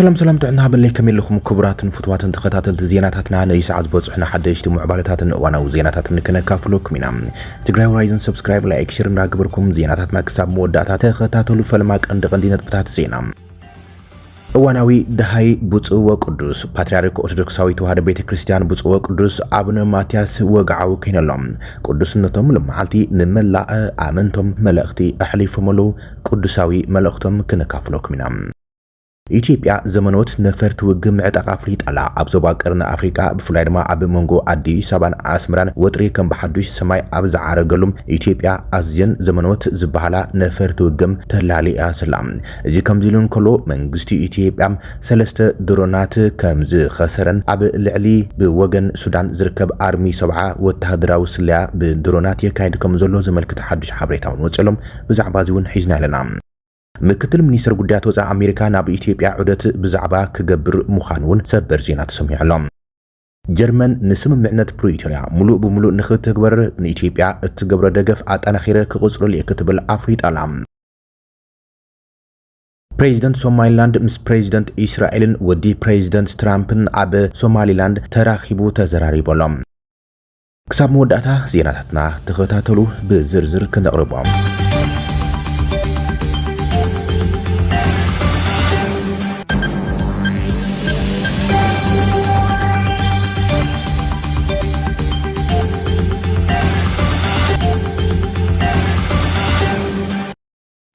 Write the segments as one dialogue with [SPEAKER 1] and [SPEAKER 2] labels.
[SPEAKER 1] سلام تعنا بالليكم لكم كبرات فتوات تخاتلت زيناتنا نيساعد بوصحنا حدشت معبالتات وانا وزيناتات نكنكافلوك منا تقراي رايزن سبسكرايب لايك شير نراقبركم زيناتنا كساب موداتات تخاتلوا فلماك عند قندينة بتاعت زينا واناوي دهاي بوصو قدوس باتريارك ارثوذكساوي توحد بيت كريستيان بوصو قدوس ابن ماتياس وقعو كينلوم قدوسنتهم لمعالتي نملا امنتم ملأختي احليفملو قدوساوي ملأختم كنكافلوك منا ኢትዮጵያ ዘመኖት ነፈርት ውግም ዕጣ አፍሪጥ አላ አብዞባ ቀርና አፍሪካ በፍላይድማ አብ መንጎ አዲስ አበባን አስመራን ወጥሪ ከም በሐዱሽ ሰማይ አብዛ አረገሉም ኢትዮጵያ አዝየን ዘመኖት ዝባሃላ ነፈርት ውግም ተላሊያ ሰላም እዚ ከምዚሉን ኮሎ መንግስቲ ኢትዮጵያም ሰለስተ ድሮናት ከምዝ خسرን አብ ልዕሊ በወገን ሱዳን ዝርከብ አርሚ 70 ወታደራዊ ስልያ በድሮናት የካይድ ከምዘሎ ዘመልክት ሐዱሽ ሓበሬታውን ወጽሎም ብዛዕባ ዚውን ሒዝና ለና ምክትል ሚኒስትር ጉዳያት ወፃ አሜሪካ ናብ ኢትዮጵያ ዑደት ብዛዕባ ክገብር ሙኻንውን ሰበር ዜና ተሰሚዑሎም ጀርመን ንስምምዕነት ፕሪቶሪያ ሙሉእ ብሙሉእ ንኽትግበር ንኢትዮጵያ እትገብሮ ደገፍ አጠናኺረ ክቕጽሩ ለክትብል አፍሪጣላም ፕሬዚደንት ሶማሊላንድ ምስ ፕሬዚደንት እስራኤልን ወዲ ፕሬዚደንት ትራምፕን አብ ሶማሊላንድ ተራኺቡ ተዘራሪቦሎም ክሳብ መወዳእታ ዜናታትና ተኸታተሉ ብዝርዝር ክንቅርቦም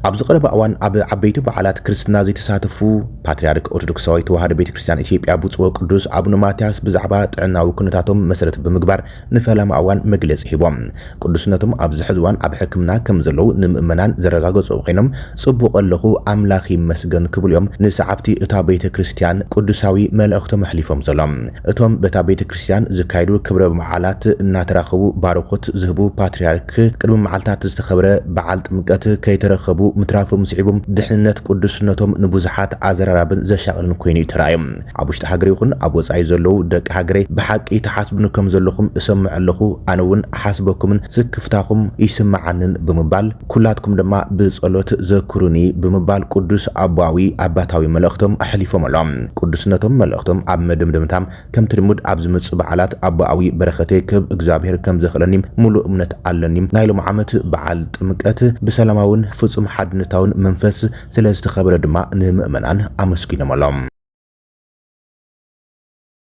[SPEAKER 1] ኣብዚ ቀረበ እዋን ኣብ ዓበይቲ በዓላት ክርስትና ዘይተሳተፉ ፓትርያርክ ኦርቶዶክሳዊ ተዋህዶ ቤተ ክርስቲያን ኢትዮጵያ ብፁዕ ቅዱስ አቡነ ማትያስ ብዛዕባ ጥዕናዊ ኩነታቶም መሰረት ብምግባር ንፈላማ እዋን መግለፂ ሂቦም ቅዱስነቶም ኣብዚ ሕዚ እዋን ኣብ ሕክምና ከም ዘለው ንምእመናን ዘረጋገፁ ኮይኖም ጽቡቕ ኣለኹ ኣምላኽ ይመስገን ክብሉ እዮም ንሰዓብቲ እታ ቤተ ክርስቲያን ቅዱሳዊ መልእኽቶም ኣሕሊፎም ዘሎም እቶም በታ ቤተ ክርስቲያን ዝካይዱ ክብረ በዓላት እናተራኸቡ ባረኾት ዝህቡ ፓትርያርክ ቅድሚ መዓልታት ዝተኸብረ በዓል ጥምቀት ከይተረኸቡ مترافم سعيبهم دحنت قدسنتهم نبوزحات عزرارابن زشاقلن كويني ترايم عبوشت هاجري يخون عبو صاي زلو دق هاجري بحق يتحاسبنكم زلوكم اسمع لخو انون حاسبكم سكفتاكم يسمعنن بمبال كلاتكم دما بصلوت ذكروني بمبال قدس ابواوي اباتاوي ملختم احليفهم لهم قدسنتهم ملختم اب مدمدمتام كم ترمد اب زمص بعلات ابواوي برختي كب እግዚአብሔር ከም ዘخلنيم ሙሉ እምነት አለኒም ናይሎም ዓመት በዓል ጥምቀት በሰላማውን ፍጹም حدنتاون منفس سلازت خبر دما نمؤمنان امسكينم اللهم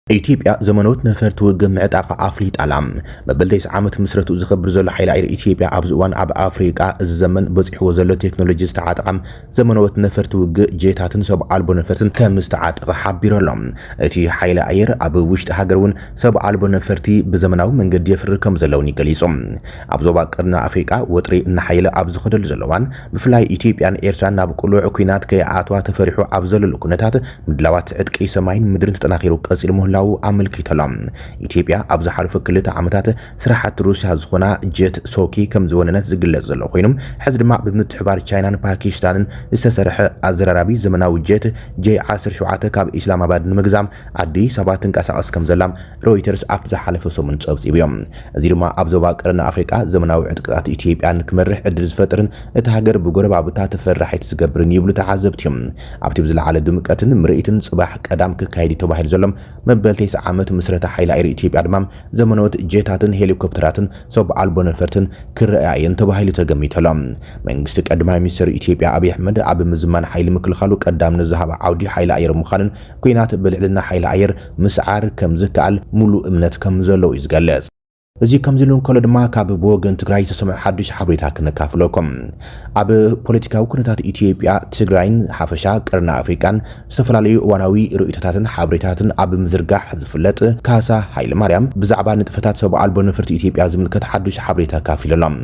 [SPEAKER 1] ኢትዮጵያ ዘመኖት ነፈርት ውግም ዕጣቃ አፍሪጥ አላም በበልደስ ዓመት መስረቱ ዝኽብር ዘሎ ኃይል አይር ኢትዮጵያ ኣብዝዋን ኣብ አፍሪቃ ዘመን በጽሕዎ ዘሎ ቴክኖሎጂ ዝተዓጠቀም ዘመኖት ነፈርት ውግ ጄታትን ሰብ አልቦ ነፈርትን ከምስተዓጠቀ ሓቢሮሎም እቲ ኃይል አይር ኣብ ውሽጢ ሃገርን ሰብ አልቦ ነፈርቲ በዘመናዊ መንገዲ የፍር ከም ዘለውን ይገልጾም ኣብ ዞባ ቀርና አፍሪቃ ወጥሪ እና ኃይል ኣብ ዝኸደሉ ዘለዋን ብፍላይ ኢትዮጵያን ኤርትራን ናብ ቁሉዕ ኩናት ከይኣትዋ ተፈሪሑ ኣብ ዘለሉ ኩነታት ምድላዋት ዕጥቂ ሰማይን ምድርን ተጠናኺሩ ቀጽል ምህላ አመልክተላም ኢትዮጵያ ኣብዛ ሓልፈ ክልተ ዓመታት ስራሓት ሩስያ ዝኾና ጀት ሶኪ ከም ዝወነነት ዝግለጽ ዘሎ ኮይኖም ሕዚ ድማ ብምትሕባር ቻይናን ፓኪስታንን ዝተሰርሐ ኣዘራራቢ ዘመናዊ ጀት J17 ካብ ኢስላማባድ ንምግዛም ኣዲስ ኣበባ ተንቀሳቐስ ከም ዘላም ሮይተርስ ኣብ ዝሓለፈ ሰሙን ጸብጺብዮም እዚ ድማ ኣብ ዞባ ቀርና አፍሪቃ ዘመናዊ ዕጥቅታት ኢትዮጵያን ክመርሕ ዕድል ዝፈጥርን እቲ ሃገር ብጎረባብታ ተፈራሒት ዝገብርን ይብሉ ተዓዘብትዮም ኣብቲ ብዝለዓለ ድምቀትን ምርኢትን ጽባሕ ቀዳም ክካይድ ተባሂሉ ዘሎም በልቴስ ዓመት መስረታ ኃይል አይር ኢትዮጵያ ድማም ዘመኖት ጄታትን ሄሊኮፕተራትን ሰብ አልቦ ነፈርትን ክረአየን ተባሂሉ ተገሚተሎም መንግስት ቀዳማይ ሚኒስትር ኢትዮጵያ አብይ አህመድ ኣብ ምዝማን ኃይል ምክልኻሉ ቀዳም ነዝሃብ ዓውዲ ኃይል አይር ሙኻንን ኩናት ብልዕልና ኃይል አይር ምስዓር ከም ዝከኣል ሙሉ እምነት ከም ዘለው ይዝገለጽ እዚ ከምዝሉን ኮሎ ድማ ካብ በወገን ትግራይ ተሰምዕ ሓዱሽ ሓበሬታ ክንካፍለኩም ኣብ ፖለቲካዊ ኩነታት ኢትዮጵያ ትግራይን ሓፈሻ ቀርና አፍሪካን ዝተፈላለዩ እዋናዊ ርእይቶታትን ሓበሬታትን ኣብ ምዝርጋሕ ዝፍለጥ ካሳ ሃይለ ማርያም ብዛዕባ ንጥፈታት ሰብ አልቦ ነፈርቲ ኢትዮጵያ ዝምልከት ሓዱሽ ሓበሬታ ካፊለሎም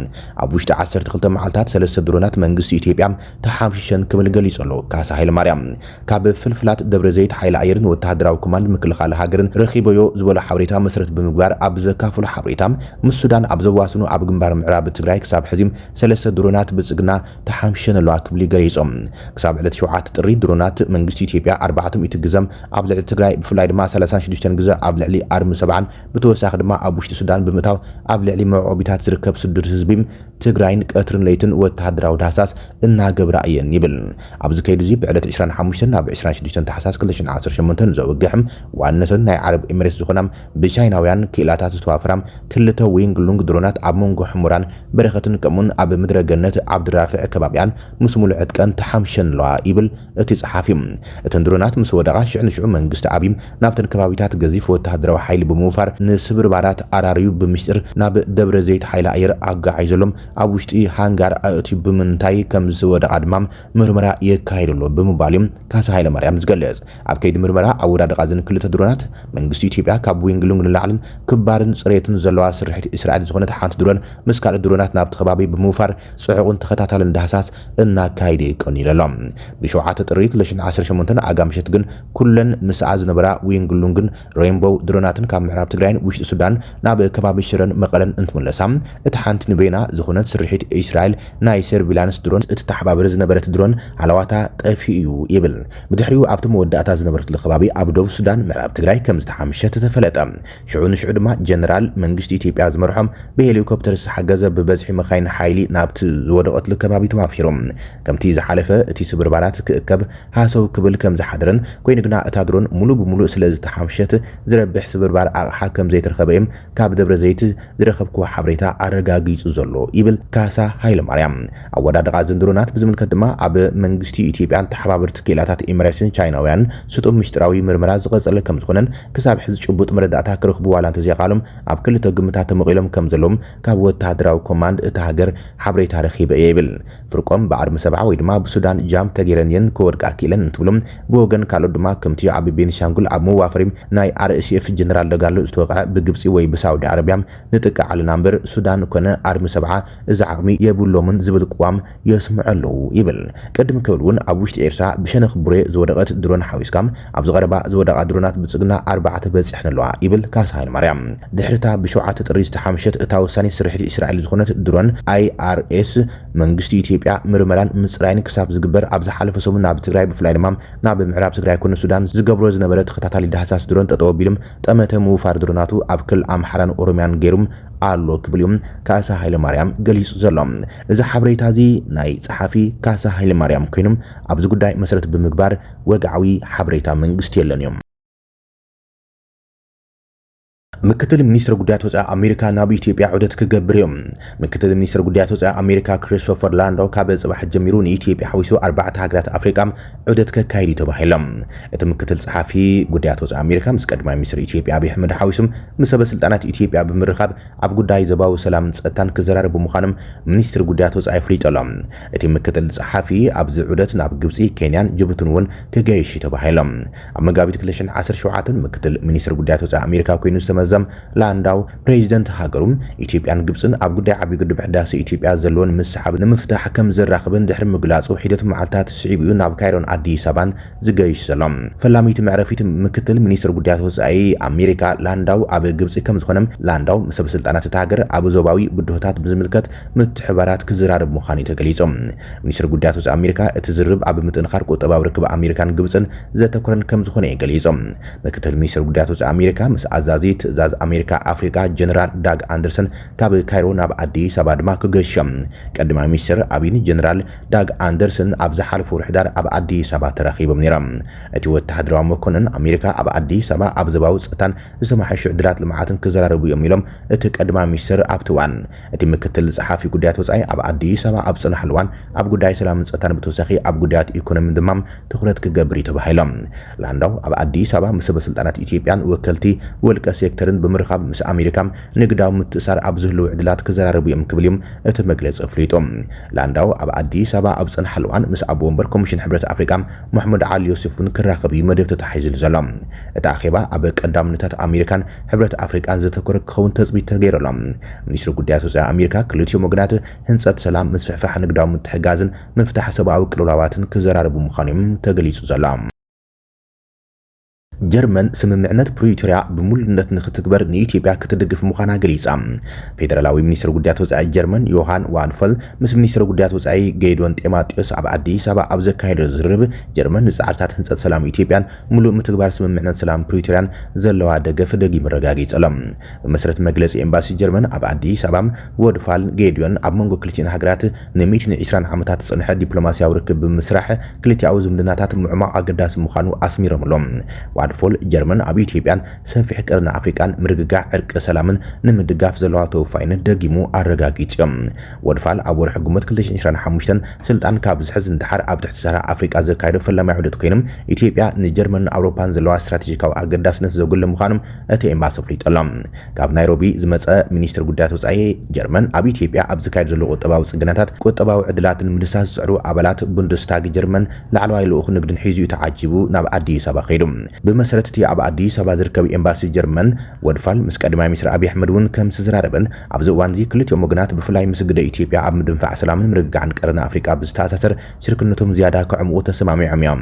[SPEAKER 1] ኣብ ውሽጢ 12 መዓልታት ሰለስተ ድሮናት መንግስቲ ኢትዮጵያ ተሓምሽሸን ክብል ገሊጹ ኣሎ ካሳ ሃይለ ማርያም ካብ ፍልፍላት ደብረ ዘይት ኃይለ አየርን ወታደራዊ ኮማንድ ምክልኻል ሃገርን ረኺበዮ ዝበለ ሓበሬታ መሰረት ብምግባር ኣብ ዘካፍሉ ሓበሬታ ሓበሬታ ምስ ሱዳን ኣብ ዘዋስኑ ኣብ ግንባር ምዕራብ ትግራይ ክሳብ ሕዚም 3 ድሮናት ብጽግና ተሓምሽን ኣለዋ ክብሊ ገሊጾም ክሳብ ዕለት 7 ጥሪ ድሮናት መንግስቲ ኢትዮጵያ 400 ግዘም ኣብ ልዕሊ ትግራይ ብፍላይ ድማ 36 ግዜ ኣብ ልዕሊ ኣርሚ 70 ብተወሳኺ ድማ ኣብ ውሽጢ ሱዳን ብምእታው ኣብ ልዕሊ መዕቆቢታት ዝርከብ ስድር ህዝቢ ትግራይን ቀትርን ለይትን ወተሃደራዊ ዳህሳስ እናገብራ እየን ይብል ኣብዚ ከይዲ እዚ ብዕለት 25 ናብ 26 ታሕሳስ 2018 ዘወግሕም ዋነተን ናይ ዓረብ ኤሚሬትስ ዝኾና ብቻይናውያን ክኢላታት ዝተዋፈራም ክልተ ዊንግ ሉንግ ድሮናት ኣብ መንጎ ሕሙራን በረኸትን ከምኡን ኣብ ምድረ ገነት ዓብድራፊዕ ከባቢያን ምስ ሙሉእ ዕጥቀን ተሓምሸን ኣለዋ ይብል እቲ ጸሓፊ እተን ድሮናት ምስ ወደቓ ሽዑ መንግስቲ ዓብይ ናብተን ከባቢታት ገዚፍ ወተሃደራዊ ሓይሊ ብምውፋር ንስብርባራት ኣራርዩ ብምስጢር ናብ ደብረ ዘይት ሓይሊ ኣየር ኣጋዓይዘሎም ኣብ ውሽጢ ሃንጋር ኣእትዩ ብምንታይ ከም ዝወደቓ ድማ ምርመራ የካይደሎ ብምባል ካሳ ሃይለማርያም ዝገልጽ ኣብ ከይዲ ምርመራ ኣብ ወዳደቓ ዘን ክልተ ድሮናት መንግስቲ ኢትዮጵያ ካብ ዊንግሉንግ ንላዕልን ክባርን ጽሬትን ዘለዋ ስርሒት እስራኤል ዝኾነት ሓንቲ ድሮን ምስ ካልእ ድሮናት ናብቲ ከባቢ ብምውፋር ጽዑቕን ተኸታታልን ዳህሳስ እናካይደ ይቀኒለሎም ብ7 ጥሪ 2018 ኣጋምሸት ግን ኩለን ምስኣ ዝነበራ ዊንግሉንግን ሬንቦው ድሮናትን ካብ ምዕራብ ትግራይን ውሽጢ ሱዳን ናብ ከባቢ ሽረን መቐለን እንትመለሳ እቲ ሓንቲ ንቤና ዝኾነት ስርሒት እስራኤል ናይ ሰርቪላንስ ድሮን እቲ ተሓባብረ ዝነበረት ድሮን ሃለዋታ ጠፊ እዩ ይብል ብድሕሪኡ ኣብቲ መወዳእታ ዝነበረትሉ ከባቢ ኣብ ደቡብ ሱዳን ምዕራብ ትግራይ ከም ዝተሓምሸት ተፈለጠ ሽዑ ድማ ጀነራል መንግስቲ ኢትዮጵያ ዝመርሖም ብሄሊኮፕተር ዝሓገዘ ብበዝሒ መካይን ሓይሊ ናብቲ ዝወደቐትሉ ከባቢ ተዋፊሮም ከምቲ ዝሓለፈ እቲ ስብርባራት ክእከብ ሃሰው ክብል ከም ዝሓደረን ኮይኑ ግና እታ ድሮን ሙሉ ብምሉእ ስለ ዝተሓምሸት ዝረብሕ ስብርባር ኣቕሓ ከም ዘይተረኸበ ካብ ደብረ ዘይት ዝረኸብኩ ሓበሬታ ኣረጋጊጹ ዘሎ ይብል ካሳ ሃይለማርያም ኣወዳደቓ ዘንድሮናት ብዝምልከት ድማ ኣብ መንግስቲ ኢትዮጵያን ተሓባበርቲ ክኢላታት ኤሚሬትስን ቻይናውያን ስጡም ምሽጥራዊ ምርመራ ዝቐጸለ ከም ዝኾነን ክሳብ ሕዚ ጭቡጥ መረዳእታ ክረኽቡ ዋላ እንተዘይቃሎም ኣብ ክልተ ግምታት ተመቒሎም ከም ዘለዎም ካብ ወተሃደራዊ ኮማንድ እቲ ሃገር ሓበሬታ ረኺበ እየ ይብል ፍርቆም ብኣርሚ 70 ወይ ድማ ብሱዳን ጃም ተገይረን ክወድቃ ክኢለን እንትብሎም ብወገን ካልኦት ድማ ከምቲ ኣብ ቤኒሻንጉል ኣብ መዋፈሪ ናይ RSF ጀነራል ደጋሎ ዝተወቅዐ ብግብፂ ወይ ብሳውዲ ዓረብያ ንጥቃ ዓለና እምበር ሱዳን ኮነ ኣርሚ 70 እዚ ዓቕሚ የብሎምን ዝብል ቋም የስምዐሉ ይብል ቅድም ክብልውን ኣብ ውሽጢ ኤርትራ ብሸነኽ ቡሬ ዝወደቐት ድሮን ሓዊስካም ኣብ ዝቐረባ ዝወደቓ ድሮናት ብጽግና 4 በፂሕን ኣለዋ ይብል ካሳ ሃይለማርያም ድሕርታ ብ7 ጥሪ ዝተሓምሸት እታ ወሳኒ ስርሒት እስራኤል ዝኾነት ድሮን IRS መንግስቲ ኢትዮጵያ ምርመራን ምጽራይን ክሳብ ዝግበር ኣብ ዝሓለፈ ሰሙን ናብ ትግራይ ብፍላይ ድማ ናብ ምዕራብ ትግራይ ኮነ ሱዳን ዝገብሮ ዝነበረ ተኸታታሊ ዳህሳስ ድሮን ጠጠው ቢሎም ጠመተ ምውፋር ድሮናቱ ኣብ ክልል ኣምሓራን ኦሮምያን ገይሩም ኣሎ ክብልዮም ካሳ ሃይለማርያም ገሊጹ ዘሎ እዚ ሓበሬታ እዚ ናይ ጸሓፊ ካሳ ሃይለማርያም ኮይኖም ኣብዚ ጉዳይ መሰረት ብምግባር ወግዓዊ ሓበሬታ መንግስቲ የለን እዮም ምክትል ሚኒስትር ጉዳያት ወፃኢ ኣሜሪካ ናብ ኢትዮጵያ ዑደት ክገብር እዮም ምክትል ሚኒስትር ጉዳያት ወፃኢ ኣሜሪካ ክሪስቶፈር ላንዳው ካብ ጽባሕ ጀሚሩ ንኢትዮጵያ ሓዊሱ 4 ሃገራት ኣፍሪቃ ዑደት ከካይድ ተባሂሎም እቲ ምክትል ጸሓፊ ጉዳያት ወፃኢ ኣሜሪካ ምስ ቀዳማይ ሚኒስትር ኢትዮጵያ አብይ ኣሕመድ ሓዊሱም ምስ ሰበስልጣናት ኢትዮጵያ ብምርኻብ ኣብ ጉዳይ ዘባዊ ሰላም ጸጥታን ክዘራረቡ ምዃኖም ሚኒስትር ጉዳያት ወፃኢ ፍሊጦሎም እቲ ምክትል ጸሓፊ ኣብዚ ዑደት ናብ ግብፂ ኬንያን ጅቡቲን እውን ክገይሽ ተባሂሎም ኣብ መጋቢት 2017 ምክትል ሚኒስትር ጉዳያት ወፃኢ ኣሜሪካ ኮይኑ ዝተመዘ ላንዳው ፕሬዚደንት ሃገሩም ኢትዮጵያን ግብፅን ኣብ ጉዳይ ዓብይ ግድብ ሕዳሴ ኢትዮጵያ ዘለውን ምስሓብ ንምፍታሕ ከም ዝራኸብን ድሕሪ ምግላጹ ሒደት መዓልታት ስዒብኡ ናብ ካይሮን ኣዲስ ኣበባን ዝገይሽ ዘሎም ፈላሚት መዕረፊት ምክትል ሚኒስትር ጉዳያት ወፃኢ ኣሜሪካ ላንዳው ኣብ ግብፂ ከም ዝኾነም ላንዳው ምስ ስልጣናት እቲ ሃገር ኣብ ዞባዊ ብድሆታት ብዝምልከት ምትሕባራት ክዝራረብ ምዃኑ ተገሊጾም ሚኒስትር ጉዳያት ወፃኢ ኣሜሪካ እቲ ዝርብ ኣብ ምጥንኻር ቁጠባዊ ርክብ ኣሜሪካን ግብፅን ዘተኮረን ከም ዝኾነ ገሊጾም ምክትል ሚኒስትር ጉዳያት ወፃኢ ኣሜሪካ ምስ ኣዛዚት ኣሜሪካ ኣፍሪካ ጀነራል ዳግ ኣንደርሰን ካብ ካይሮ ናብ ኣዲስ ኣበባ ድማ ክገሽም ቀዳማይ ሚኒስትር አብይ ጀነራል ዳግ ኣንደርሰን ኣብ ዝሓለፈ ሕዳር ኣብ ኣዲስ ኣበባ ተራኺቦም ነይሮም እቲ ወተሃደራዊ መኮንን ኣሜሪካ ኣብ ኣዲስ ኣበባ ኣብ ዘባዊ ጸጥታን ዝተማሓየሹ ዕድላት ልምዓትን ክዘራረቡ እዮም ኢሎም እቲ ቀዳማይ ሚኒስትር ኣብትዋን እቲ ምክትል ጸሓፊ ጉዳያት ወፃኢ ኣብ ኣዲስ ኣበባ ኣብ ጽናሕልዋን ኣብ ጉዳይ ሰላምን ጸጥታን ብተወሳኺ ኣብ ጉዳያት ኢኮኖሚ ድማ ትኹረት ክገብር ተባሂሎም ላንዳው ኣብ ኣዲስ ኣበባ ምስ ሰበስልጣናት ኢትዮጵያን ወከልቲ ወልቀ ሴክተርን ብምርኻብ ምስ ኣሜሪካ ንግዳዊ ምትእሳር ኣብ ዝህልው ዕድላት ክዘራረቡ እዮም ክብል እዮም እቲ መግለፂ ፍሊጦም ላንዳው ኣብ ኣዲስ ኣበባ ኣብ ጽናሕልዋን ምስ ኣቦ ወንበር ኮሚሽን ሕብረት ኣፍሪቃ መሐመድ ዓሊ ዮሴፍን ክራኸብ መደብ ተታሒዙ ዘሎ እቲ ኣኼባ ኣብ ቀዳምነታት ኣሜሪካን ሕብረት ኣፍሪቃን ዘተኮረ ክኸውን ተጽቢት ተገይሮሎም ሚኒስትር ጉዳያት ወፃኢ ኣሜሪካ ክልቲኦም ወገናት ህንጸት ሰላም ምስፍሕፋሕ ንግዳዊ ምትሕጋዝን ምፍታሕ ሰብኣዊ ቅልውላዋትን ክዘራረቡ ምዃኖም ተገሊጹ ዘሎ ጀርመን ስምምዕነት ፕሪቶሪያ ብሙሉነት ንኽትግበር ንኢትዮጵያ ክትድግፍ ምዃና ገሊጻ። ፌደራላዊ ሚኒስትር ጉዳያት ወጻኢ ጀርመን ዮሃን ዋንፈል ምስ ሚኒስትር ጉዳያት ወጻኢ ጌዶን ጤማጢዮስ ኣብ አዲስ አበባ ኣብ ዘካየደ ዝርርብ ጀርመን ንጻዕርታት ህንጸት ሰላም ኢትዮጵያን ሙሉእ ምትግባር ስምምዕነት ሰላም ፕሪቶሪያን ዘለዋ ደገፍ ደጊሙ ረጋጊጸሎም። ብመሰረት መግለጺ ኤምባሲ ጀርመን ኣብ አዲስ አበባ ወድፋል ጌዶን ኣብ መንጎ ክልቲአን ሃገራት ን120 ዓመታት ዝጸንሐ ዲፕሎማስያዊ ርክብ ብምስራሕ ክልቲአዊ ዝምድናታት ምዕማቕ ኣገዳሲ ምዃኑ ኣስሚሮምሎም። ዋድፎል ጀርመን ኣብ ኢትዮጵያን ሰፊሕ ቀርኒ ኣፍሪቃን ምርግጋዕ ዕርቂ ሰላምን ንምድጋፍ ዘለዋ ተወፋይነት ደጊሙ ኣረጋጊጾም። ወድፋል ኣብ ወርሒ ጉመት 2025 ስልጣን ካብ ዝሕዝ እንድሓር ኣብ ትሕቲ ሰራ ኣፍሪቃ ዘካየደ ፈላማይ ዑደት ኮይኖም ኢትዮጵያ ንጀርመንን ኣውሮፓን ዘለዋ ስትራቴጂካዊ ኣገዳስነት ዘጉለ ምዃኖም እቲ ኤምባሲ ኣፍሊጦሎም። ካብ ናይሮቢ ዝመፀ ሚኒስትር ጉዳያት ወጻኢ ጀርመን ኣብ ኢትዮጵያ ኣብ ዝካየድ ዘሎ ቁጠባዊ ጽግናታት ቁጠባዊ ዕድላትን ምድሳስ ዝዕሩ ኣባላት ቡንደስታግ ጀርመን ላዕለዋይ ልኡኽ ንግድን ሒዙ ተዓጂቡ ናብ አዲስ አበባ ኸይዱ። ብመሰረት እቲ ኣብ አዲስ አበባ ዝርከብ ኤምባሲ ጀርመን ወድፋል ምስ ቀዳማይ ሚኒስትር አብይ አሕመድ እውን ከም ዝራረበን ኣብዚ እዋን እዚ ክልቲኦም ወገናት ብፍላይ ምስ ግደ ኢትዮጵያ ኣብ ምድንፋዕ ሰላምን ምርግጋዕን ቀርኒ ኣፍሪቃ ብዝተኣሳሰር ሽርክነቶም ዝያዳ ከዕምቁ ተሰማሚዖም እዮም።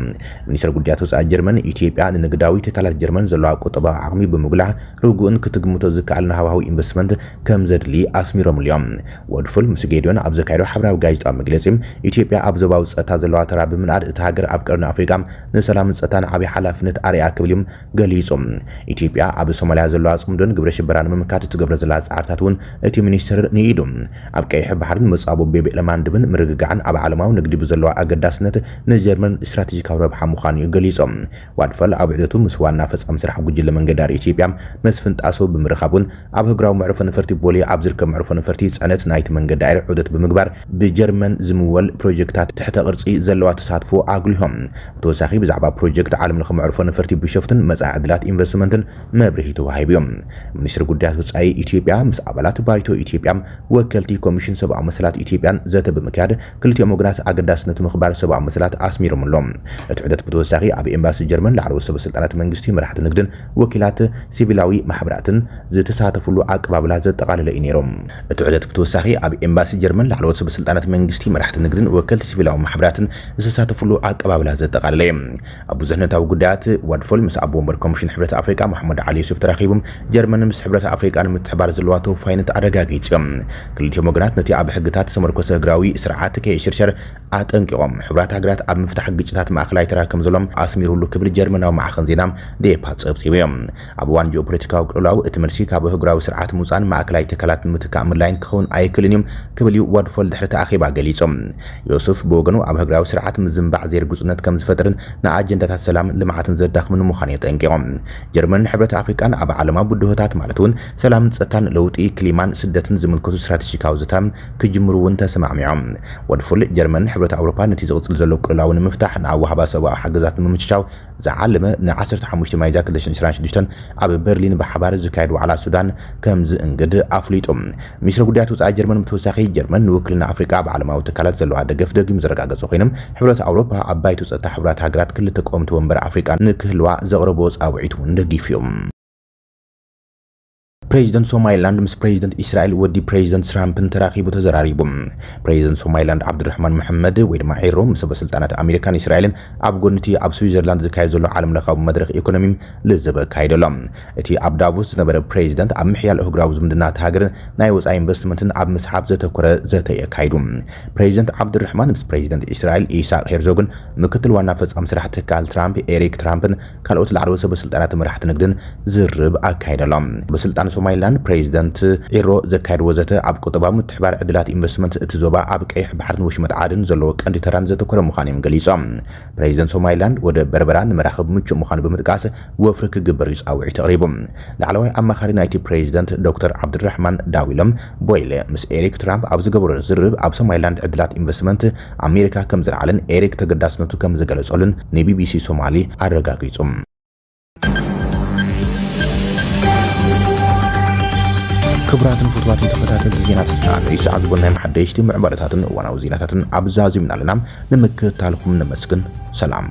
[SPEAKER 1] ሚኒስትር ጉዳያት ወጻኢ ጀርመን ኢትዮጵያ ንንግዳዊ ትካላት ጀርመን ዘለዋ ቁጠባዊ ዓቕሚ ብምጉላህ ርጉእን ክትግምቶ ዝከኣል ናሃዋዊ ኢንቨስትመንት ከም ዘድሊ ኣስሚሮም እዮም። ወድፉል ምስ ጌድዮን ኣብ ዘካየዶ ሓበራዊ ጋዜጣዊ መግለጺ ኢትዮጵያ ኣብ ዞባዊ ፀጥታ ዘለዋ ተራ ብምንኣድ እቲ ሃገር ኣብ ቀርኒ ኣፍሪቃ ንሰላምን ፀጥታን ዓብይ ሓላፍነት ኣርያ ክብልም ገሊጾም። ኢትዮጵያ ኣብ ሶማልያ ዘለዋ ጽምዶን ግብረ ሽበራን ምምካት ትገብረ ዘላ ጻዕርታት እውን እቲ ሚኒስትር ንኢዱ ኣብ ቀይሕ ባሕርን መጻቦ ቤቤለማን ድብን ምርግጋዕን ኣብ ዓለማዊ ንግዲ ብዘለዋ ኣገዳስነት ንጀርመን ስትራቴጂካዊ ረብሓ ምዃኑ ገሊጾም። ዋድፈል ኣብ ዕለቱ ምስ ዋና ፈጻሚ ስራሕ ጉጅለ መንገዳሪ ኢትዮጵያ መስፍን ጣሶ ብምርኻቡን ኣብ ህግራዊ መዕርፎ ነፈርቲ ቦሌ ኣብ ዝርከብ መዕርፎ ነፈርቲ ጽዕነት ናይቲ መንገዳሪ ዑደት ብምግባር ብጀርመን ዝምወል ፕሮጀክታት ትሕተ ቅርጺ ዘለዋ ተሳትፎ ኣጉሊሆም። ብተወሳኺ ብዛዕባ ፕሮጀክት ዓለም ለኸ መዕርፎ ነፈርቲ ቢሾፍትን መጻኢ ዕድላት ኢንቨስትመንትን መብርሂ ተዋሂቦም። ሚኒስትር ጉዳያት ወጻኢ ኢትዮጵያ ምስ ኣባላት ባይቶ ኢትዮጵያ ወከልቲ ኮሚሽን ሰብኣዊ መሰላት ኢትዮጵያን ዘተ ብምክያድ ክልቲኦም ወገናት ኣገዳስነት ምኽባር ሰብኣዊ መሰላት ኣስሚሮምሎም። እቲ ዑደት ብተወሳኺ ኣብ ኤምባሲ ጀርመን ላዕለወ ሰበስልጣናት መንግስቲ መራሕቲ ንግድን ወኪላት ሲቪላዊ ማሕበራትን ዝተሳተፍሉ ኣቀባብላ ዘጠቓለለ እዩ ነይሮም። እቲ ዑደት ብተወሳኺ ኣብ ኤምባሲ ጀርመን ላዕለወ ሰበስልጣናት መንግስቲ መራሕቲ ንግድን ወከልቲ ሲቪላዊ ማሕበራትን ዝተሳተፍሉ ኣቀባብላ ዘጠቓለለ እዩ። ኣብ ብዙሕነታዊ ጉዳያት ዋድፎል ምስ ኣቦ ወንበር ኮሚሽን ሕብረት ኣፍሪቃ መሐመድ ዓሊ ዩሱፍ ተራኺቦም ጀርመን ምስ ሕብረት ኣፍሪቃ ንምትሕባር ዘለዋ ተወፋይነት ኣረጋጊጾም። ክልቲኦም ወገናት ነቲ ኣብ ሕግታት ዝተመርኮሰ ህግራዊ ስርዓት ከይሽርሸር ኣጠንቂቖም ሕብራት ሃገራት ኣብ ምፍታሕ ግጭታት ማእከላይ ተራ ከም ዘሎም ኣስሚሩሉ ክብል ጀርመናዊ ማዕኸን ዜና ዴፓ ጸብጺቡ እዮም። ኣብ እዋን ጂኦፖለቲካዊ ቅልውላው እቲ መልሲ ካብ ህግራዊ ስርዓት ምውፃን ማእከላይ ትካላት ምትካእ ምላይን ክኸውን ኣይክእልን እዮም ክብል እዩ ዋድፎል ድሕሪ ተኣኺባ ገሊጾም። ዮሱፍ ብወገኑ ኣብ ህግራዊ ስርዓት ምዝምባዕ ዘይርግፁነት ከም ዝፈጥርን ንኣጀንዳታት ሰላም ልምዓትን ዘዳኽምን ምዃኑ የጠንቂቖም። ጀርመን ሕብረት ኣፍሪቃን ኣብ ዓለማዊ ብድሆታት ማለት እውን ሰላምን ፀጥታን ለውጢ ክሊማን ስደትን ዝምልከቱ ስትራቴጂካዊ ዝታም ክጅምሩ እውን ተሰማሚዖም። ወድፉል ጀርመን ሕብረት ኣውሮፓ ነቲ ዝቕፅል ዘሎ ቅልውላው ንምፍታሕ ንኣወሃባ ሰብኣዊ ሓገዛት ንምምችቻው ዝዓለመ ን15 ማይዛ 2026 ኣብ በርሊን ብሓባር ዝካየድ ዋዕላ ሱዳን ከም ዝእንግድ ኣፍሊጦም። ሚኒስትር ጉዳያት ወጻኢ ጀርመን ብተወሳኺ ጀርመን ንውክልና ኣፍሪቃ ብዓለማዊ ትካላት ዘለዋ ደገፍ ደጊሙ ዘረጋገጹ ኮይኖም ሕብረት ኣውሮፓ ኣብ ባይቶ ፀጥታ ሕብራት ሃገራት ክልተ ቆምቲ ወንበር ኣፍሪቃ ንክህልዋ ዘቕረቦ ጻውዒት እውን ደጊፍዮም። ፕሬዚደንት ሶማሊላንድ ምስ ፕሬዚደንት እስራኤል ወዲ ፕሬዚደንት ትራምፕን ተራኺቡ ተዘራሪቦም። ፕሬዚደንት ሶማሊላንድ ዓብድራሕማን መሐመድ ወይ ድማ ዒሮ ምስ ሰበስልጣናት ኣሜሪካን እስራኤልን ኣብ ጎንቲ ኣብ ስዊዘርላንድ ዝካየድ ዘሎ ዓለም ለኻዊ መድረኽ ኢኮኖሚ ልዝበ ካይደሎም። እቲ ኣብ ዳቮስ ዝነበረ ፕሬዚደንት ኣብ ምሕያል እህግራዊ ዝምድናት ሃገር ናይ ወጻኢ ኢንቨስትመንትን ኣብ ምስሓብ ዘተኮረ ዘተ የካይዱ። ፕሬዚደንት ዓብድራሕማን ምስ ፕሬዚደንት እስራኤል ኢሳቅ ሄርዞግን ምክትል ዋና ፈጻሚ ስራሕ ትካል ትራምፕ ኤሪክ ትራምፕን ካልኦት ላዕለወ ሰበስልጣናት መራሕቲ ንግድን ዝርብ ኣካይደሎም። በስልጣን ሶማሊላንድ ፕሬዚደንት ዒሮ ዘካየድ ወዘተ ኣብ ቁጠባ ምትሕባር ዕድላት ኢንቨስትመንት እቲ ዞባ ኣብ ቀይሕ ባሕርን ወሽመጥ ዓድን ዘለዎ ቀንዲ ተራን ዘተኮረ ምዃኖም ገሊጾም። ፕሬዚደንት ሶማሊላንድ ወደ በርበራ ንመራኸቢ ምቹእ ምዃኑ ብምጥቃስ ወፍሪ ክግበር እዩ ጻውዒት ተቕሪቦም። ላዕለዋይ ኣማኻሪ ናይቲ ፕሬዚደንት ዶክተር ዓብድራሕማን ዳዊሎም ቦይለ ምስ ኤሪክ ትራምፕ ኣብ ዝገበሮ ዝርብ ኣብ ሶማሊላንድ ዕድላት ኢንቨስትመንት ኣሜሪካ ከም ዝለዓለን ኤሪክ ተገዳስነቱ ከም ዝገለጸሉን ንቢቢሲ ሶማሊ ኣረጋጊጹም። ክቡራትን ፍትዋትን ተኸታተልቲ ዜናታትና ንሰዓት ዝጎናይ መሓደሽቲ ምዕባለታትን እዋናዊ ዜናታትን ኣብዛዚምና ኣለና ንምክትታልኩም ነመስግን ሰላም